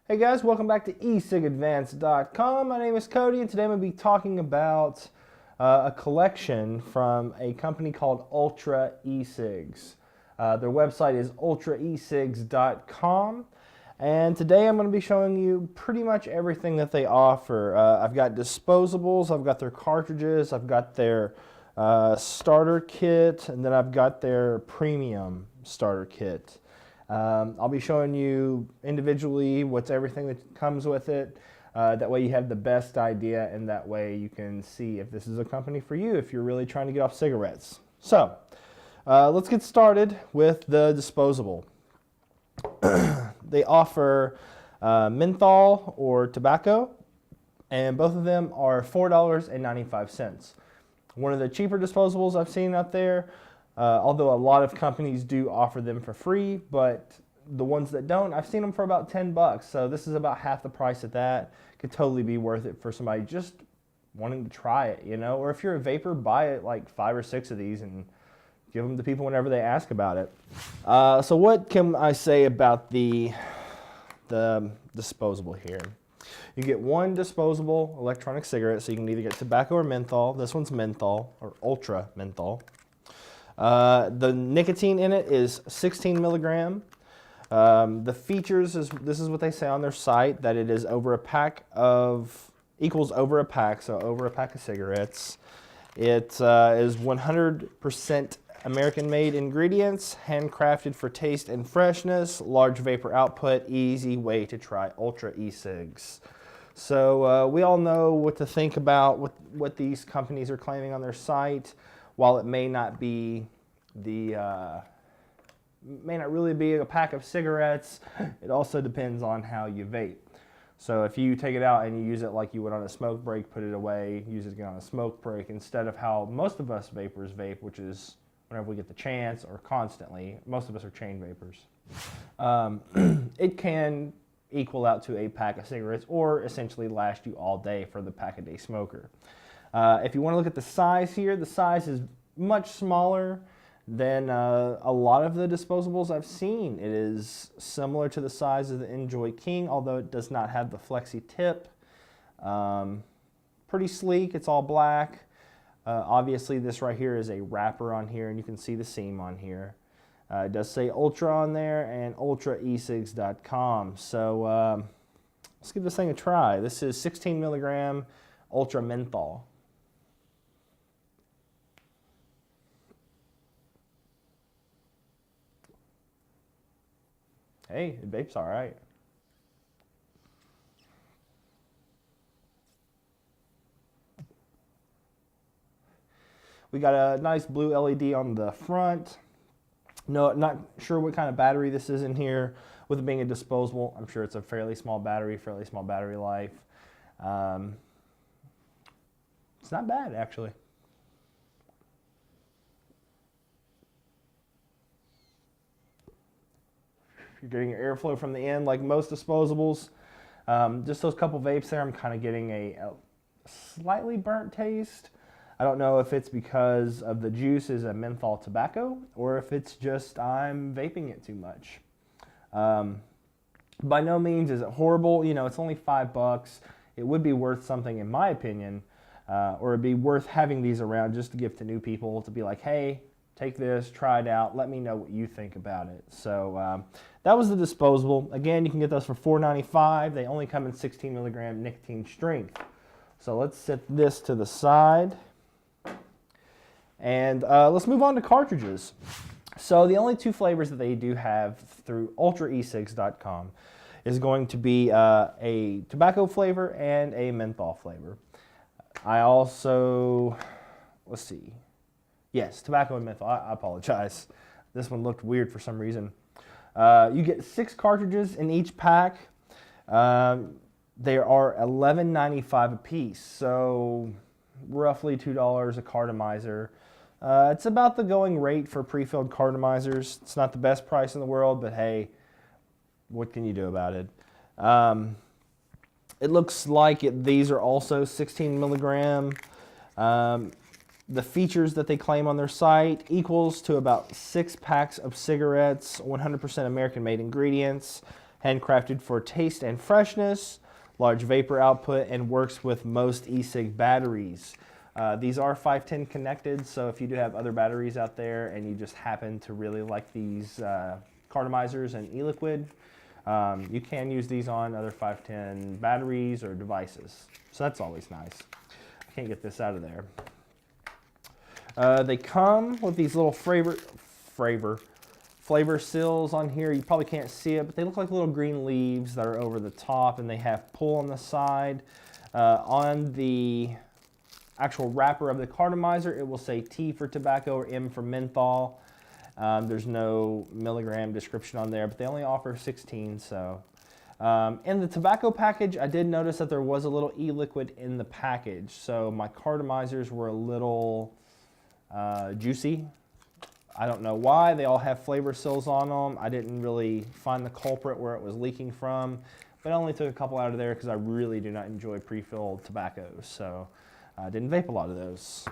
Hey guys, welcome back to ecigadvanced.com. My name is Cody, and today I'm going to be talking about a collection from a company called Ultra Ecigs. Their website is ultraecigs.com, and today I'm going to be showing you pretty much everything that they offer. I've got disposables, I've got their cartridges, I've got their starter kit, and then I've got their premium starter kit. I'll be showing you individually what's everything that comes with it. That way you have the best idea, and that way you can see if this is a company for you if you're really trying to get off cigarettes. So let's get started with the disposable. They offer menthol or tobacco, and both of them are $4.95. One of the cheaper disposables I've seen out there. Although a lot of companies do offer them for free, but the ones that don't, I've seen them for about 10 bucks. So this is about half the price of that. Could totally be worth it for somebody just wanting to try it, you know? Or if you're a vapor, buy it like 5 or 6 of these and give them to people whenever they ask about it. So what can I say about the disposable here? You get one disposable electronic cigarette, so you can either get tobacco or menthol. This one's menthol, or ultra menthol. The nicotine in it is 16 milligram. The features this is what they say on their site, that it is over a pack of, equals over a pack, so over a pack of cigarettes. It is 100% American-made ingredients, handcrafted for taste and freshness, large vapor output, easy way to try Ultra Ecigs. So we all know what to think about what these companies are claiming on their site. While it may not be may not really be a pack of cigarettes, it also depends on how you vape. So if you take it out and you use it like you would on a smoke break, put it away, use it again on a smoke break, instead of how most of us vapors vape, which is whenever we get the chance or constantly, most of us are chain vapors. It can equal out to a pack of cigarettes or essentially last you all day for the pack-a-day smoker. If you want to look at the size here, the size is much smaller than a lot of the disposables I've seen. It is similar to the size of the Enjoy King, although it does not have the flexi tip. Pretty sleek, it's all black. Obviously this right here is a wrapper on here, and you can see the seam on here. It does say Ultra on there and ultraecigs.com. So let's give this thing a try. This is 16 milligram Ultra Menthol. Hey, it vapes all right. We got a nice blue LED on the front. No, not sure what kind of battery this is in here. With it being a disposable, I'm sure it's a fairly small battery life. It's not bad, actually. You're getting your airflow from the end like most disposables. Just those couple vapes there, I'm kind of getting a slightly burnt taste. I don't know if it's because of the juice is a menthol tobacco or if it's just I'm vaping it too much. By no means is it horrible. You know, it's only $5. It would be worth something in my opinion, or it'd be worth having these around just to give to new people, to be like, hey, take this, try it out, let me know what you think about it. So that was the disposable. Again, you can get those for $4.95. They only come in 16 milligram nicotine strength. So let's set this to the side. And let's move on to cartridges. So the only 2 flavors that they do have through ultraecigs.com is going to be a tobacco flavor and a menthol flavor. I also, let's see. Yes, tobacco and menthol. I apologize. This one looked weird for some reason. You get 6 cartridges in each pack. They are $11.95 a piece, so roughly $2 a cartomizer. It's about the going rate for pre-filled cartomizers. It's not the best price in the world, but hey, what can you do about it? It looks like these are also 16 milligram. The features that they claim on their site equals to about 6 packs of cigarettes, 100% American-made ingredients, Handcrafted for taste and freshness, large vapor output, and works with most e-cig batteries. These are 510 connected, so if you do have other batteries out there and you just happen to really like these cartomizers and e-liquid, you can use these on other 510 batteries or devices. So that's always nice. I can't get this out of there. They come with these little flavor seals on here. You probably can't see it, but they look like little green leaves that are over the top, and they have pull on the side. On the actual wrapper of the cartomizer, it will say T for tobacco or M for menthol. There's no milligram description on there, but they only offer 16. So, in the tobacco package, I did notice that there was a little e-liquid in the package. So my cartomizers were a little juicy. I don't know why. They all have flavor seals on them. I didn't really find the culprit where it was leaking from, but I only took a couple out of there because I really do not enjoy pre-filled tobaccos. So I didn't vape a lot of those.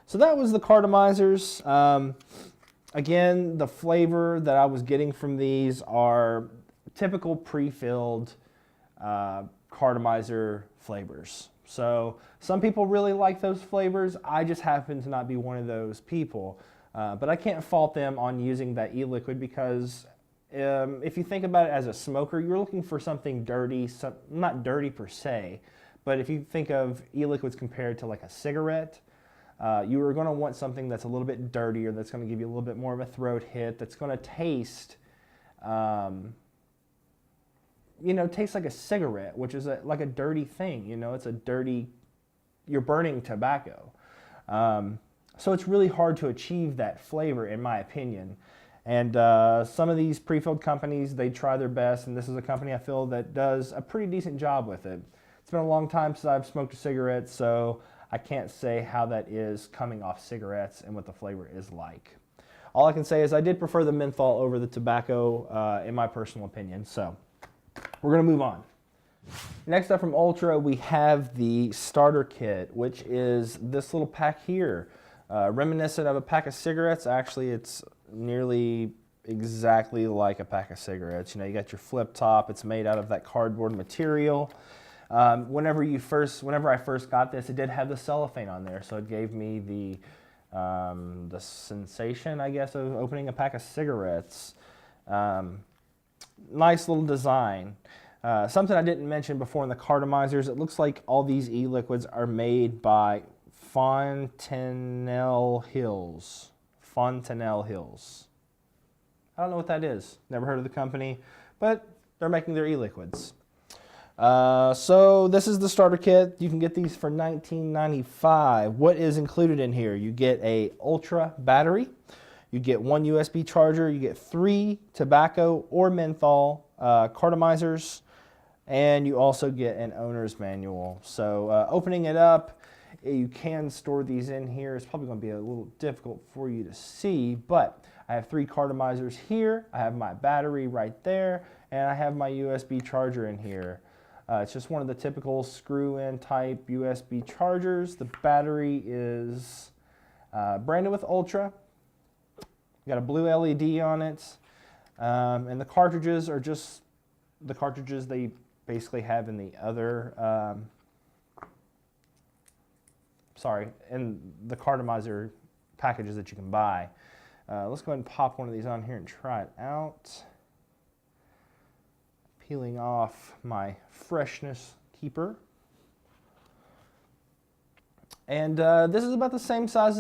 So that was the cartomizers. Again, the flavor that I was getting from these are typical pre-filled cartomizer flavors. So some people really like those flavors. I just happen to not be one of those people. But I can't fault them on using that e-liquid because if you think about it as a smoker, you're looking for something dirty, not dirty per se, but if you think of e-liquids compared to like a cigarette, you are going to want something that's a little bit dirtier, that's going to give you a little bit more of a throat hit, that's going to taste, taste like a cigarette, which is like a dirty thing. It's a dirty, you're burning tobacco. So it's really hard to achieve that flavor, in my opinion. And some of these pre-filled companies, they try their best, and this is a company I feel that does a pretty decent job with it. It's been a long time since I've smoked a cigarette, so I can't say how that is coming off cigarettes and what the flavor is like. All I can say is I did prefer the menthol over the tobacco, in my personal opinion. So we're going to move on. Next up from Ultra, we have the starter kit, which is this little pack here. Reminiscent of a pack of cigarettes. Actually, it's nearly exactly like a pack of cigarettes. You got your flip top. It's made out of that cardboard material. Whenever I first got this, it did have the cellophane on there, so it gave me the sensation, I guess, of opening a pack of cigarettes. Nice little design. Something I didn't mention before in the cartomizers, it looks like all these e-liquids are made by Fontenelle Hills. Fontenelle Hills. I don't know what that is. Never heard of the company, but they're making their e-liquids. So this is the starter kit. You can get these for $19.95. What is included in here? You get a Ultra battery. You get one USB charger. You get 3 tobacco or menthol cartomizers. And you also get an owner's manual. So opening it up, you can store these in here. It's probably going to be a little difficult for you to see, but I have 3 cartomizers here. I have my battery right there, and I have my USB charger in here. It's just one of the typical screw-in type USB chargers. The battery is branded with Ultra. Got a blue LED on it, and the cartridges are just the cartridges they basically have in the other. In the cartomizer packages that you can buy. Let's go ahead and pop one of these on here and try it out. Peeling off my freshness keeper. And this is about the same size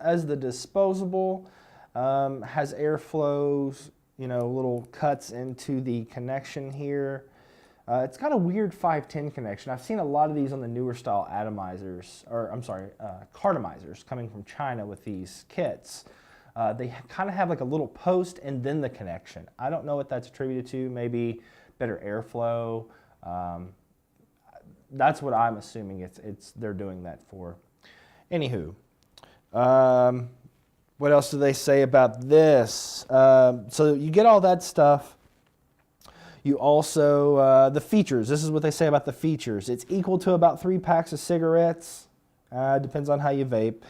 as the Disposable. Has airflows, little cuts into the connection here. It's got a weird 510 connection. I've seen a lot of these on the newer style atomizers, cartomizers coming from China with these kits. They kind of have like a little post and then the connection. I don't know what that's attributed to. Maybe better airflow. That's what I'm assuming they're doing that for. Anywho, what else do they say about this? So you get all that stuff. You also, the features, this is what they say about the features. It's equal to about 3 packs of cigarettes. Depends on how you vape.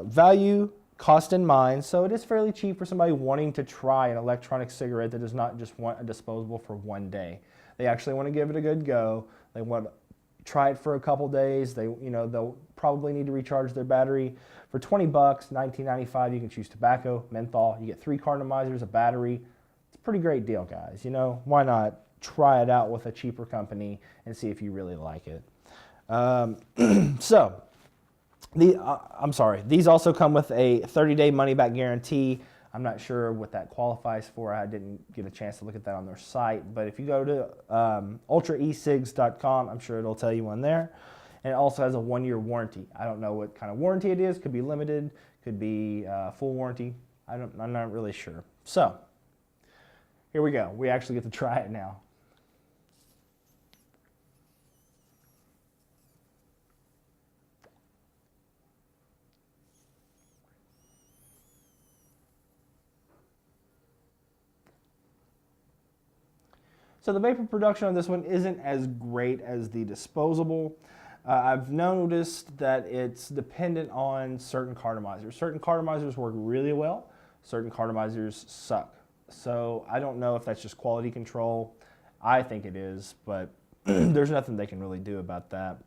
Value, cost in mind. So it is fairly cheap for somebody wanting to try an electronic cigarette that does not just want a disposable for one day. They actually want to give it a good go. They want to try it for a couple days. They'll probably need to recharge their battery. For 20 bucks, $19.95, you can choose tobacco, menthol. You get 3 cartomizers, a battery. It's a pretty great deal, guys. Why not try it out with a cheaper company and see if you really like it. These also come with a 30-day money-back guarantee. I'm not sure what that qualifies for. I didn't get a chance to look at that on their site. But if you go to ultraecigs.com, I'm sure it'll tell you on there. And it also has a 1-year warranty. I don't know what kind of warranty it is. Could be limited, could be full warranty. I'm not really sure. So here we go. We actually get to try it now. So the vapor production on this one isn't as great as the disposable. I've noticed that it's dependent on certain cartomizers. Certain cartomizers work really well, certain cartomizers suck. So I don't know if that's just quality control. I think it is, but there's nothing they can really do about that.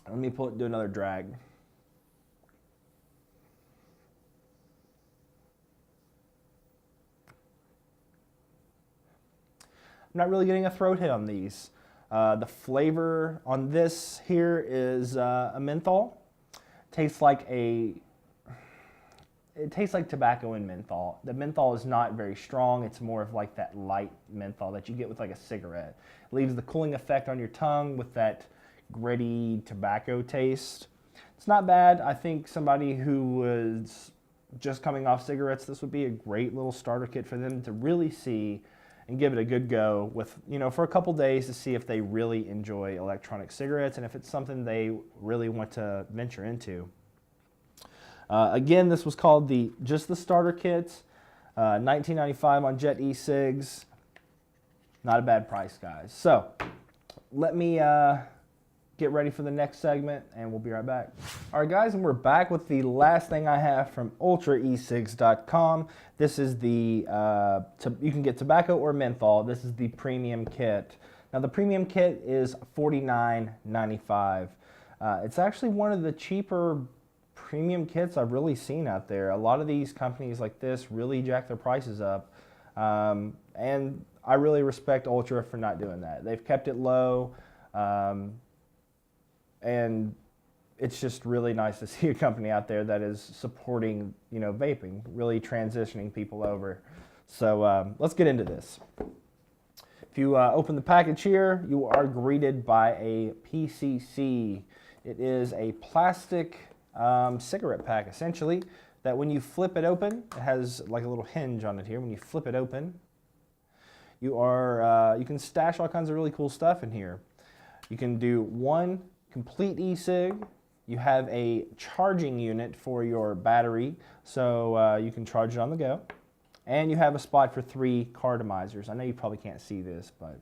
Let me do another drag. I'm not really getting a throat hit on these. The flavor on this here is a menthol. Tastes like tobacco and menthol. The menthol is not very strong. It's more of like that light menthol that you get with like a cigarette. It leaves the cooling effect on your tongue with that gritty tobacco taste. It's not bad. I think somebody who was just coming off cigarettes, this would be a great little starter kit for them to really see and give it a good go with, for a couple days to see if they really enjoy electronic cigarettes and if it's something they really want to venture into. Again, this was called just the starter kit, $19.95 on Jet Ecigs. Not a bad price, guys. So let me get ready for the next segment and we'll be right back. All right, guys, and we're back with the last thing I have from ultraecigs.com. This is you can get tobacco or menthol. This is the premium kit. Now the premium kit is $49.95. It's actually one of the cheaper premium kits I've really seen out there. A lot of these companies like this really jack their prices up. And I really respect Ultra for not doing that. They've kept it low. And it's just really nice to see a company out there that is supporting, vaping, really transitioning people over. So let's get into this. If you open the package here, you are greeted by a PCC. It is a plastic cigarette pack, essentially, that when you flip it open, it has like a little hinge on it here. When you flip it open, you can stash all kinds of really cool stuff in here. You can do one complete e-cig. You have a charging unit for your battery, so you can charge it on the go. And you have a spot for 3 cartomizers. I know you probably can't see this, but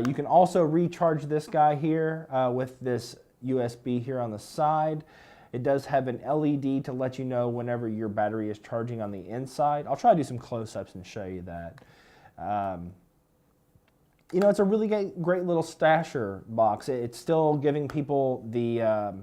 you can also recharge this guy here with this USB here on the side. It does have an LED to let you know whenever your battery is charging on the inside. I'll try to do some close-ups and show you that. It's a really great little stasher box. It's still giving people the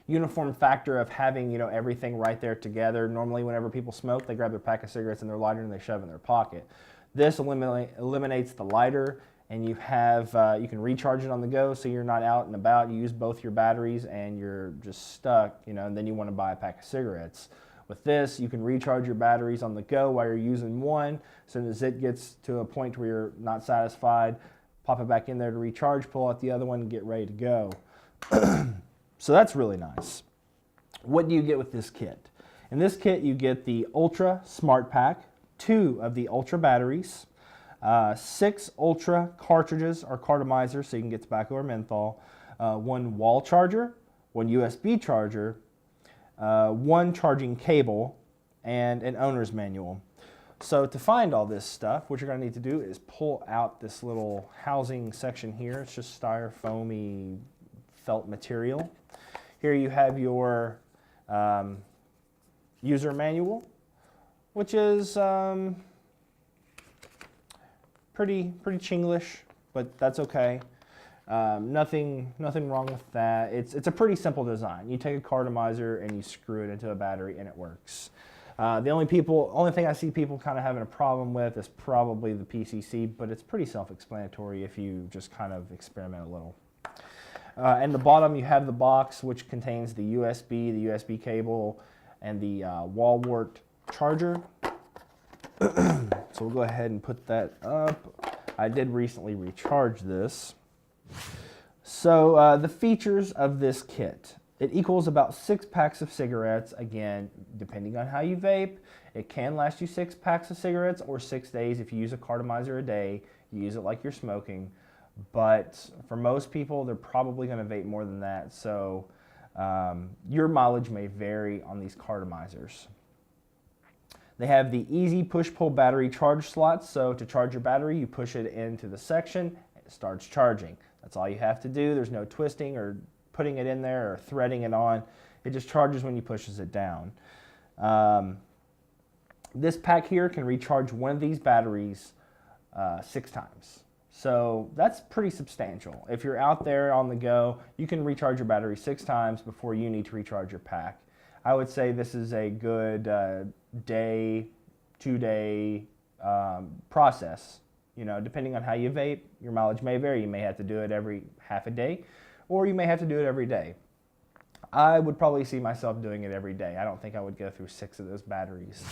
uniform factor of having, everything right there together. Normally, whenever people smoke, they grab their pack of cigarettes and their lighter and they shove it in their pocket. This eliminates the lighter, and you can recharge it on the go, so you're not out and about. You use both your batteries, and you're just stuck, and then you want to buy a pack of cigarettes. With this, you can recharge your batteries on the go while you're using one. As soon as it gets to a point where you're not satisfied, pop it back in there to recharge, pull out the other one, and get ready to go. So that's really nice. What do you get with this kit? In this kit, you get the Ultra Smart Pack, 2 of the Ultra batteries, 6 Ultra cartridges or cartomizers, so you can get tobacco or menthol, 1 wall charger, 1 USB charger, 1 charging cable, and an owner's manual. So to find all this stuff, what you're going to need to do is pull out this little housing section here. It's just styrofoamy felt material. Here you have your user manual, which is pretty Chinglish, but that's okay. Nothing wrong with that. It's a pretty simple design. You take a cartomizer and you screw it into a battery and it works. The only thing I see people kind of having a problem with is probably the PCC, but it's pretty self-explanatory if you just kind of experiment a little. And the bottom you have the box, which contains the USB cable, and the wall wart charger. So we'll go ahead and put that up. I did recently recharge this. So the features of this kit. It equals about 6 packs of cigarettes. Again, depending on how you vape, it can last you 6 packs of cigarettes or 6 days if you use a cartomizer a day. You use it like you're smoking. But for most people, they're probably going to vape more than that. So your mileage may vary on these cartomizers. They have the easy push-pull battery charge slots. So to charge your battery, you push it into the section, it starts charging. That's all you have to do. There's no twisting or putting it in there or threading it on. It just charges when you pushes it down. This pack here can recharge one of these batteries 6 times. So that's pretty substantial. If you're out there on the go, you can recharge your battery 6 times before you need to recharge your pack. I would say this is a good day, 2-day process. You know, depending on how you vape, your mileage may vary. You may have to do it every half a day, or you may have to do it every day. I would probably see myself doing it every day. I don't think I would go through 6 of those batteries.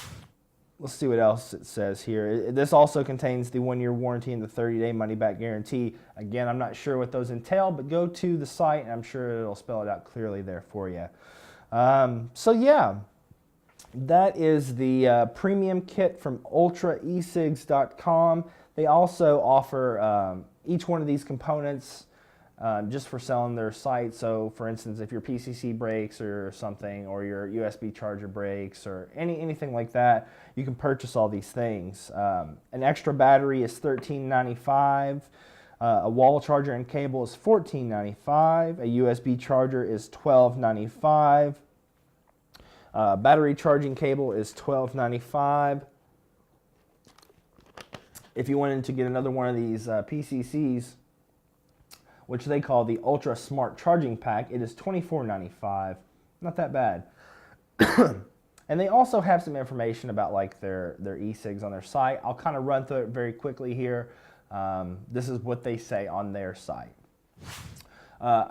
Let's see what else it says here. This also contains the 1-year warranty and the 30-day money-back guarantee. Again, I'm not sure what those entail, but go to the site and I'm sure it'll spell it out clearly there for you. So yeah, that is the premium kit from ultraecigs.com. They also offer each one of these components just for selling their site. So for instance, if your PCC breaks or something, or your USB charger breaks or anything like that, you can purchase all these things. An extra battery is $13.95. A wall charger and cable is $14.95. A USB charger is $12.95. Battery charging cable is $12.95. If you wanted to get another one of these PCCs, which they call the Ultra Smart Charging Pack, it is $24.95. Not that bad. And they also have some information about like their e-cigs on their site. I'll kind of run through it very quickly here. This is what they say on their site.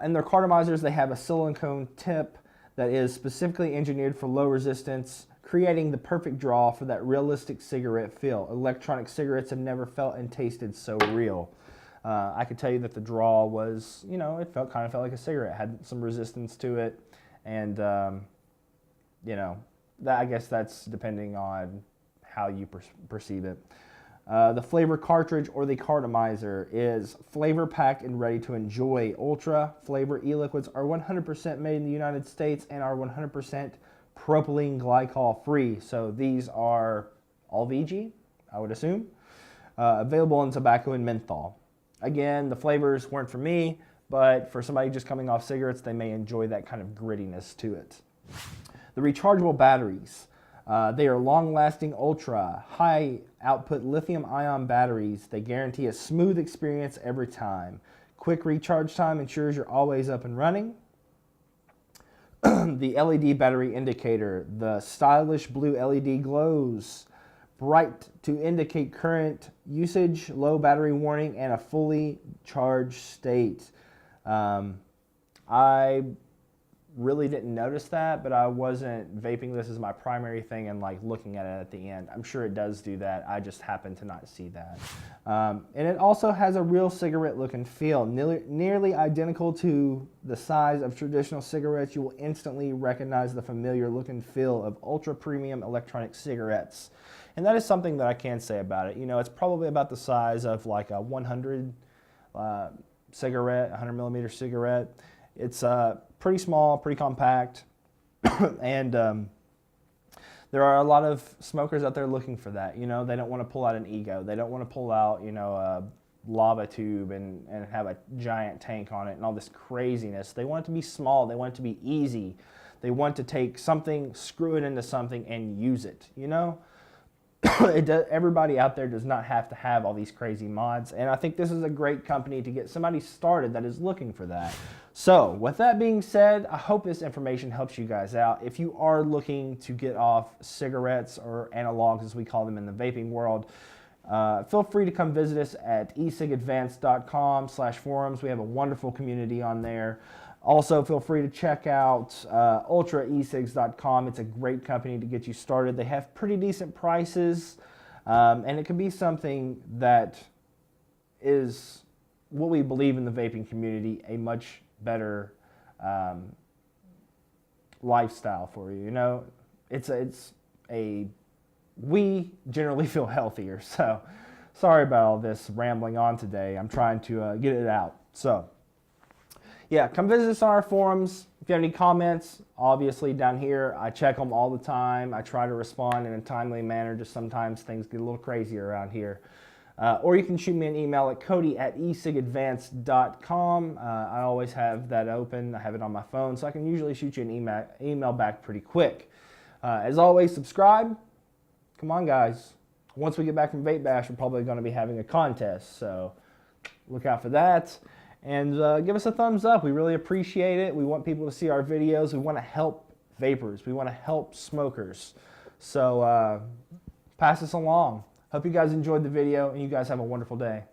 In their cartomizers, they have a silicone tip that is specifically engineered for low resistance, creating the perfect draw for that realistic cigarette feel. Electronic cigarettes have never felt and tasted so real. I could tell you that the draw was, you know, it kind of felt like a cigarette, had some resistance to it, and you know, I guess that's depending on how you perceive it. The flavor cartridge or the cartomizer is flavor packed and ready to enjoy. Ultra flavor e-liquids are 100% made in the United States and are 100% propylene glycol free. So these are all VG, I would assume. Available in tobacco and menthol. Again, the flavors weren't for me, but for somebody just coming off cigarettes, they may enjoy that kind of grittiness to it. The rechargeable batteries. They are long-lasting, ultra, high-output lithium-ion batteries. They guarantee a smooth experience every time. Quick recharge time ensures you're always up and running. The LED battery indicator. The stylish blue LED glows bright to indicate current usage, low battery warning, and a fully charged state. I really didn't notice that, but I wasn't vaping this as my primary thing and like looking at it at the end. I'm sure it does do that. I just happen to not see that. And it also has a real cigarette look and feel, nearly identical to the size of traditional cigarettes. You will instantly recognize the familiar look and feel of ultra premium electronic cigarettes. And that is something that I can say about it. You know, it's probably about the size of like a 100 cigarette, 100 millimeter cigarette. It's pretty small, pretty compact, and there are a lot of smokers out there looking for that. You know, they don't want to pull out an ego. They don't want to pull out, you know, a lava tube and have a giant tank on it and all this craziness. They want it to be small. They want it to be easy. They want to take something, screw it into something, and use it, you know? Everybody out there does not have to have all these crazy mods, and I think this is a great company to get somebody started that is looking for that. So with that being said, I hope this information helps you guys out. If you are looking to get off cigarettes, or analogs as we call them in the vaping world, feel free to come visit us at ecigadvanced.com/forums. We have a wonderful community on there. Also, feel free to check out ultraecigs.com. It's a great company to get you started. They have pretty decent prices, and it can be something that is what we believe in the vaping community, a much better lifestyle for you. You know, we generally feel healthier. So sorry about all this rambling on today. I'm trying to get it out. So yeah, come visit us on our forums. If you have any comments, obviously down here, I check them all the time. I try to respond in a timely manner. Just sometimes things get a little crazier around here. Or you can shoot me an email at cody@ecigadvanced.com. I always have that open. I have it on my phone, so I can usually shoot you an email back pretty quick. As always, subscribe. Come on, guys. Once we get back from Vape Bash, we're probably going to be having a contest, so look out for that. And give us a thumbs up. We really appreciate it. We want people to see our videos. We want to help vapors. We want to help smokers. So pass this along. Hope you guys enjoyed the video, and you guys have a wonderful day.